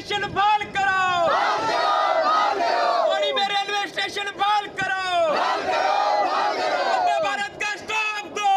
Station बहाल करो, कौड़ी में रेलवे स्टेशन बहाल करो, वंदे भारत का स्टॉप दो,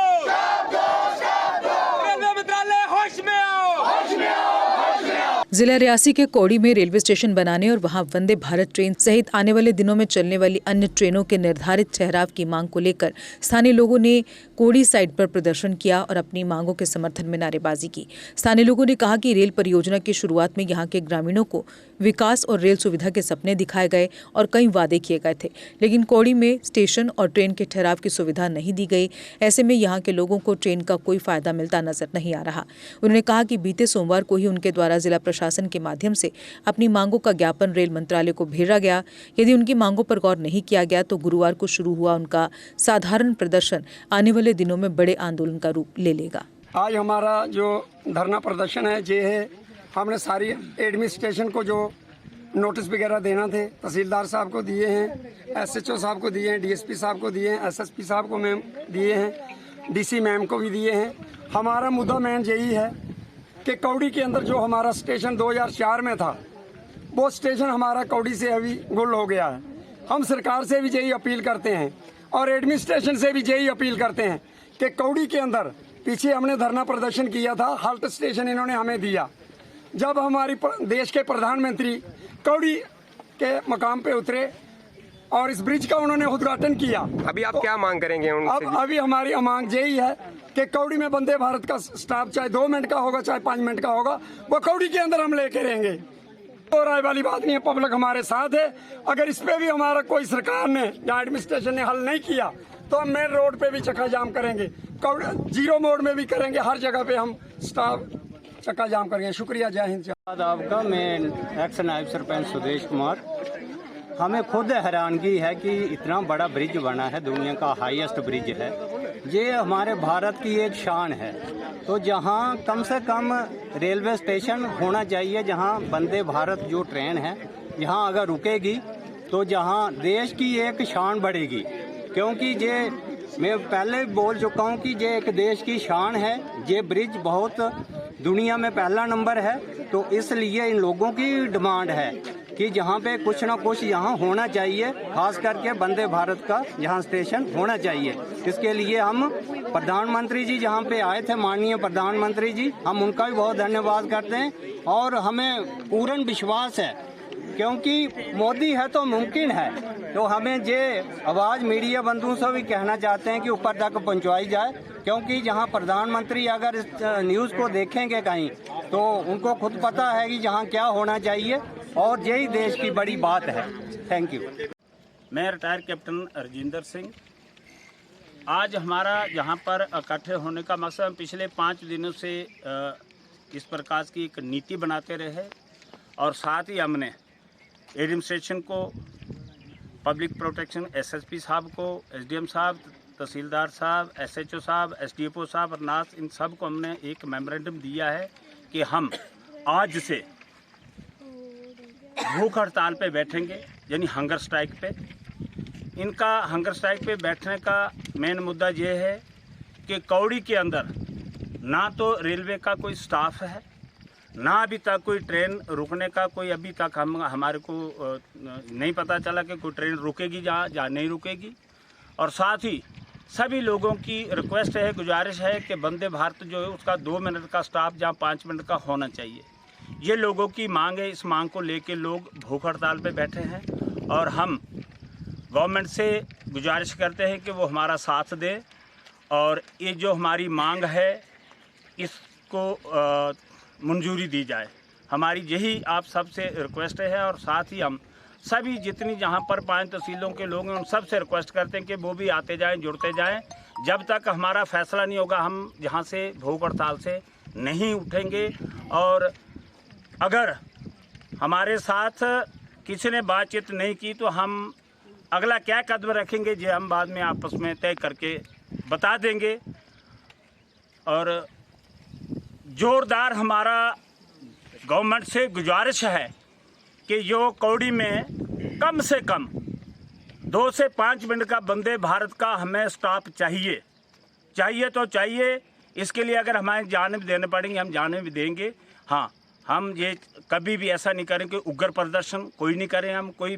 रेलवे मंत्रालय होश में आओ, होश में आओ। जिला रियासी के कौड़ी में रेलवे स्टेशन बनाने और वहां वंदे भारत ट्रेन सहित आने वाले दिनों में चलने वाली अन्य ट्रेनों के निर्धारित ठहराव की मांग को लेकर स्थानीय लोगों ने कौड़ी साइड पर प्रदर्शन किया और अपनी मांगों के समर्थन में नारेबाजी की। स्थानीय लोगों ने कहा कि रेल परियोजना की शुरुआत में यहां के ग्रामीणों को विकास और रेल सुविधा के सपने दिखाए गए और कई वादे किए गए थे, लेकिन कौड़ी में स्टेशन और ट्रेन के ठहराव की सुविधा नहीं दी गई। ऐसे में यहाँ के लोगों को ट्रेन का कोई फायदा मिलता नजर नहीं आ रहा। उन्होंने कहा कि बीते सोमवार को ही उनके द्वारा जिला प्रशासन के माध्यम से अपनी मांगों का ज्ञापन रेल मंत्रालय को भेजा गया। यदि उनकी मांगों पर गौर नहीं किया गया तो गुरुवार को शुरू हुआ उनका साधारण प्रदर्शन आने वाले दिनों में बड़े आंदोलन का रूप ले लेगा। आज हमारा जो धरना प्रदर्शन है ये है, हमने सारी एडमिनिस्ट्रेशन को जो नोटिस वगैरह देना थे तहसीलदार साहब को दिए हैं, SHO साहब को दिए हैं, DSP साहब को दिए हैं, SSP साहब को मैम दिए हैं, DC मैम को भी दिए हैं। हमारा मुद्दा मेन यही है कि कौड़ी के अंदर जो हमारा स्टेशन 2004 में था वो स्टेशन हमारा कौड़ी से अभी गुल हो गया है। हम सरकार से भी यही अपील करते हैं और एडमिनिस्ट्रेशन से भी यही अपील करते हैं कि कौड़ी के अंदर पीछे हमने धरना प्रदर्शन किया था, हाल्ट स्टेशन इन्होंने हमें दिया। जब हमारी देश के प्रधानमंत्री कौड़ी के मकाम पे उतरे और इस ब्रिज का उन्होंने उद्घाटन किया, अभी आप क्या मांग करेंगे उनसे? अब अभी हमारी मांग यही है कि कौड़ी में वंदे भारत का स्टाफ चाहे 2 मिनट का होगा चाहे 5 मिनट का होगा, वो कौड़ी के अंदर हम लेके रहेंगे। तो राय वाली बात नहीं है, पब्लिक हमारे साथ है। अगर इस पे भी हमारा कोई सरकार ने या एडमिनिस्ट्रेशन ने हल नहीं किया तो हम मेन रोड पे भी चक्का जाम करेंगे, जीरो मोड में भी करेंगे, हर जगह पे हम स्टाफ चक्का जाम करेंगे। शुक्रिया, जय हिंद। आपका मैं एक्स नायब सरपंच सुदेश कुमार। हमें खुद हैरानगी है कि इतना बड़ा ब्रिज बना है, दुनिया का हाईएस्ट ब्रिज है, ये हमारे भारत की एक शान है। तो जहाँ कम से कम रेलवे स्टेशन होना चाहिए, जहाँ वंदे भारत जो ट्रेन है यहाँ अगर रुकेगी तो जहाँ देश की एक शान बढ़ेगी, क्योंकि ये मैं पहले बोल चुका हूँ कि ये एक देश की शान है। ये ब्रिज बहुत दुनिया में पहला नंबर है, तो इसलिए इन लोगों की डिमांड है कि जहाँ पे कुछ ना कुछ यहाँ होना चाहिए, खास करके वंदे भारत का यहाँ स्टेशन होना चाहिए। इसके लिए हम प्रधानमंत्री जी जहाँ पे आए थे, माननीय प्रधानमंत्री जी, हम उनका भी बहुत धन्यवाद करते हैं और हमें पूर्ण विश्वास है क्योंकि मोदी है तो मुमकिन है। तो हमें ये आवाज़ मीडिया बंधुओं से भी कहना चाहते हैं कि ऊपर तक पहुँचवाई जाए, क्योंकि जहाँ प्रधानमंत्री अगर इस न्यूज़ को देखेंगे कहीं तो उनको खुद पता है कि जहाँ क्या होना चाहिए और यही देश की बड़ी बात है। Thank you. मैं रिटायर्ड कैप्टन रजिंदर सिंह। आज हमारा यहाँ पर इकट्ठे होने का मकसद, हम पिछले 5 दिनों से इस प्रकार की एक नीति बनाते रहे और साथ ही हमने एडमिनिस्ट्रेशन को, पब्लिक प्रोटेक्शन SSP साहब को, SDM साहब, तहसीलदार साहब, SHO साहब, SDPO साहब और नास, इन सब को हमने एक मेमोरेंडम दिया है कि हम आज से भूख हड़ताल पे बैठेंगे, यानी हंगर स्ट्राइक पे। इनका हंगर स्ट्राइक पे बैठने का मेन मुद्दा ये है कि कौड़ी के अंदर ना तो रेलवे का कोई स्टाफ है, ना अभी तक कोई ट्रेन रुकने का कोई अभी तक हमारे को नहीं पता चला कि कोई ट्रेन रुकेगी या नहीं रुकेगी। और साथ ही सभी लोगों की रिक्वेस्ट है, गुजारिश है कि वंदे भारत जो है उसका 2 मिनट का स्टाफ जहाँ 5 मिनट का होना चाहिए। ये लोगों की मांग है, इस मांग को लेके लोग भूख हड़ताल पे बैठे हैं और हम गवर्नमेंट से गुजारिश करते हैं कि वो हमारा साथ दे और ये जो हमारी मांग है इसको मंजूरी दी जाए। हमारी यही आप सबसे रिक्वेस्ट है और साथ ही हम सभी जितनी जहाँ पर 5 तहसीलों के लोग हैं उन सब से रिक्वेस्ट करते हैं कि वो भी आते जाएं, जुड़ते जाएं। जब तक हमारा फैसला नहीं होगा हम यहाँ से भूख हड़ताल से नहीं उठेंगे और अगर हमारे साथ किसी ने बातचीत नहीं की तो हम अगला क्या कदम रखेंगे ये हम बाद में आपस में तय करके बता देंगे। और जोरदार हमारा गवर्नमेंट से गुजारिश है कि जो कौड़ी में कम से कम 2 से 5 मिनट का वंदे भारत का हमें स्टाफ चाहिए तो चाहिए। इसके लिए अगर हमारे जान भी देने पड़ेंगे हम जाने भी देंगे। हाँ, हम ये कभी भी ऐसा नहीं करें कि उग्र प्रदर्शन कोई नहीं करें, हम कोई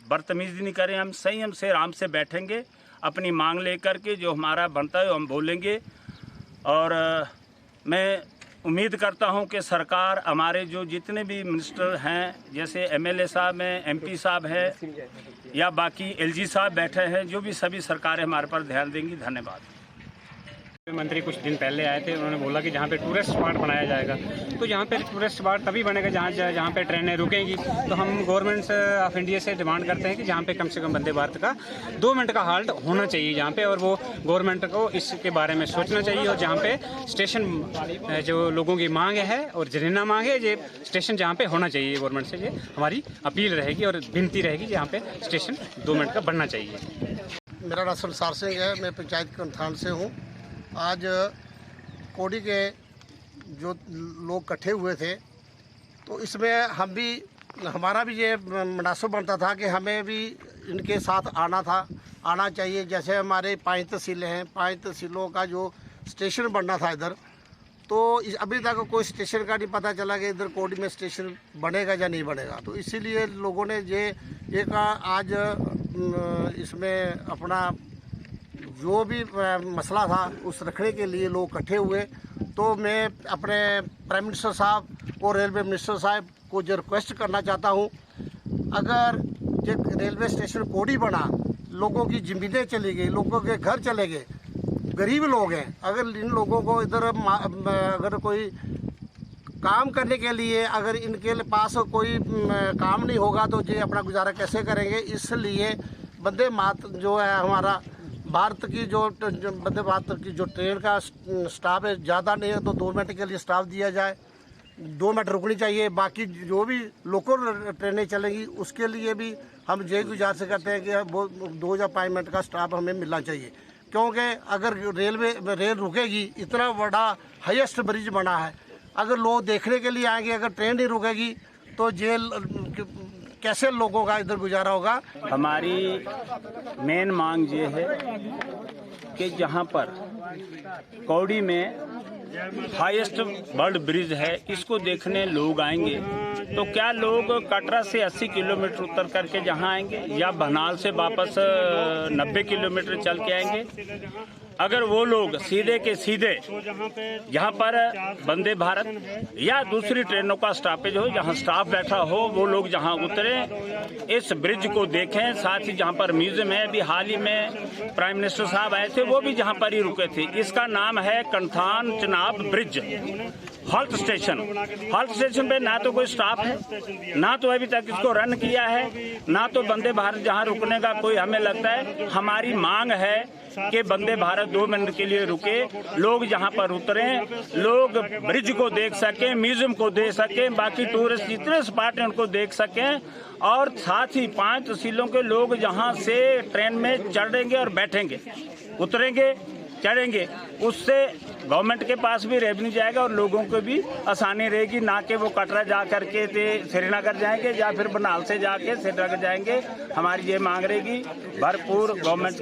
बदतमीजी नहीं करें, हम संयम से आराम से बैठेंगे, अपनी मांग लेकर के जो हमारा बनता है हम बोलेंगे। और मैं उम्मीद करता हूं कि सरकार हमारे जो जितने भी मिनिस्टर हैं, जैसे एमएलए साहब हैं, एमपी साहब हैं या बाकी एलजी साहब बैठे हैं, जो भी सभी सरकारें हमारे पर ध्यान देंगी। धन्यवाद। मंत्री कुछ दिन पहले आए थे, उन्होंने बोला कि जहाँ पे टूरिस्ट स्पॉट बनाया जाएगा, तो यहाँ पे टूरिस्ट स्पॉट तभी बनेगा जहाँ पे ट्रेनें रुकेंगी। तो हम गवर्नमेंट ऑफ इंडिया से डिमांड करते हैं कि जहाँ पे कम से कम वंदे भारत का 2 मिनट का हाल्ट होना चाहिए जहाँ पे, और वो गवर्नमेंट को इसके बारे में सोचना चाहिए। और जहाँ पे स्टेशन जो लोगों की मांग है और जरिना मांग है, ये स्टेशन जहाँ पे होना चाहिए गवर्नमेंट से, ये हमारी अपील रहेगी और विनती रहेगी कि यहाँ पे स्टेशन 2 मिनट का बनना चाहिए। मेरा नाम संसार सिंह है, मैं पंचायत कंथान से हूँ। आज कोड़ी के जो लोग इकट्ठे हुए थे, तो इसमें हम भी, हमारा भी ये मुनासिब बनता था कि हमें भी इनके साथ आना चाहिए। जैसे हमारे 5 तहसीलें हैं, 5 तहसीलों का जो स्टेशन बनना था इधर, तो अभी तक कोई स्टेशन का नहीं पता चला कि इधर कोड़ी में स्टेशन बनेगा या नहीं बनेगा। तो इसीलिए लोगों ने ये एक आज इसमें अपना जो भी मसला था उस रखने के लिए लोग इकट्ठे हुए। तो मैं अपने प्राइम मिनिस्टर साहब और रेलवे मिनिस्टर साहब को जो रिक्वेस्ट करना चाहता हूँ, अगर जो रेलवे स्टेशन कोड़ी बना, लोगों की ज़मीनें चली गई, लोगों के घर चले गए, गरीब लोग हैं, अगर इन लोगों को इधर अगर कोई काम करने के लिए अगर इनके पास कोई काम नहीं होगा तो ये अपना गुजारा कैसे करेंगे। इसलिए वंदे भारत जो है हमारा भारत की जो वंदे भारत की जो ट्रेन का स्टाफ है, ज़्यादा नहीं है तो 2 मिनट के लिए स्टाफ दिया जाए, 2 मिनट रुकनी चाहिए। बाकी जो भी लोकल ट्रेनें चलेंगी उसके लिए भी हम यही गुजारिश करते हैं कि वो 2 या 5 मिनट का स्टाफ हमें मिलना चाहिए। क्योंकि अगर रेल रुकेगी, इतना बड़ा हाईएस्ट ब्रिज बना है, अगर लोग देखने के लिए आएंगे, अगर ट्रेन नहीं रुकेगी तो जेल कैसे लोगों का इधर गुजारा होगा। हमारी मेन मांग ये है कि जहाँ पर कौड़ी में हाईएस्ट वर्ल्ड ब्रिज है, इसको देखने लोग आएंगे, तो क्या लोग कटरा से 80 किलोमीटर उतर करके जहाँ आएंगे या भनाल से वापस 90 किलोमीटर चल के आएंगे? अगर वो लोग सीधे के सीधे यहाँ पर वंदे भारत या दूसरी ट्रेनों का स्टॉपेज हो, जहाँ स्टाफ बैठा हो, वो लोग जहाँ उतरे, इस ब्रिज को देखें। साथ ही जहाँ पर म्यूजियम है, अभी हाल ही में प्राइम मिनिस्टर साहब आए थे, वो भी जहाँ पर ही रुके थे। इसका नाम है Kanthan Chenab bridge halt station पे ना तो कोई स्टाफ है, ना तो अभी तक इसको रन किया है, ना तो वंदे भारत जहाँ रुकने का कोई हमें लगता है। हमारी मांग है कि वंदे भारत 2 मिनट के लिए रुके, लोग जहाँ पर उतरें, लोग ब्रिज को देख सकें, म्यूजियम को देख सकें, बाकी टूरिस्ट जितने स्पॉट हैं उनको देख सकें, और साथ ही 5 तहसीलों के लोग जहाँ से ट्रेन में चढ़ेंगे और बैठेंगे, उतरेंगे, चढ़ेंगे, उससे गवर्नमेंट के पास भी रेवेन्यू जाएगा और लोगों को भी आसानी रहेगी, ना कि वो कटरा जा करके श्रीनगर जाएंगे या फिर बनाल से जाके श्रीनगर जाएंगे। हमारी ये मांग रहेगी भरपूर गवर्नमेंट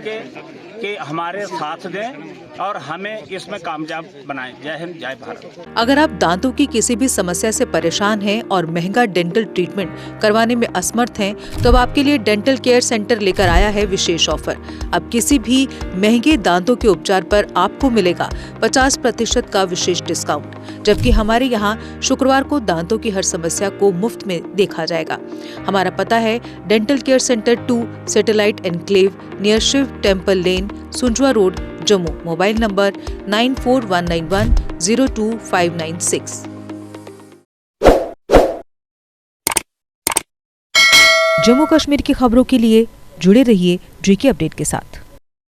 के हमारे साथ दें और हमें इसमें कामयाब बनाएं। जय हिंद, जय भारत। अगर आप दांतों की किसी भी समस्या से परेशान हैं और महंगा डेंटल ट्रीटमेंट करवाने में असमर्थ हैं, तो अब आपके लिए डेंटल केयर सेंटर लेकर आया है विशेष ऑफर। अब किसी भी महंगे दांतों के उपचार पर आपको मिलेगा 50% का विशेष डिस्काउंट, जबकि हमारे यहाँ शुक्रवार को दांतों की हर समस्या को मुफ्त में देखा जाएगा। हमारा पता है dental care centre 2, satellite enclave, near Shiv temple lane, Sunjwan road, Jammu. Mobile number 9419102596। Jammu Kashmir की खबरों के लिए जुड़े रहिए GK अपडेट के साथ।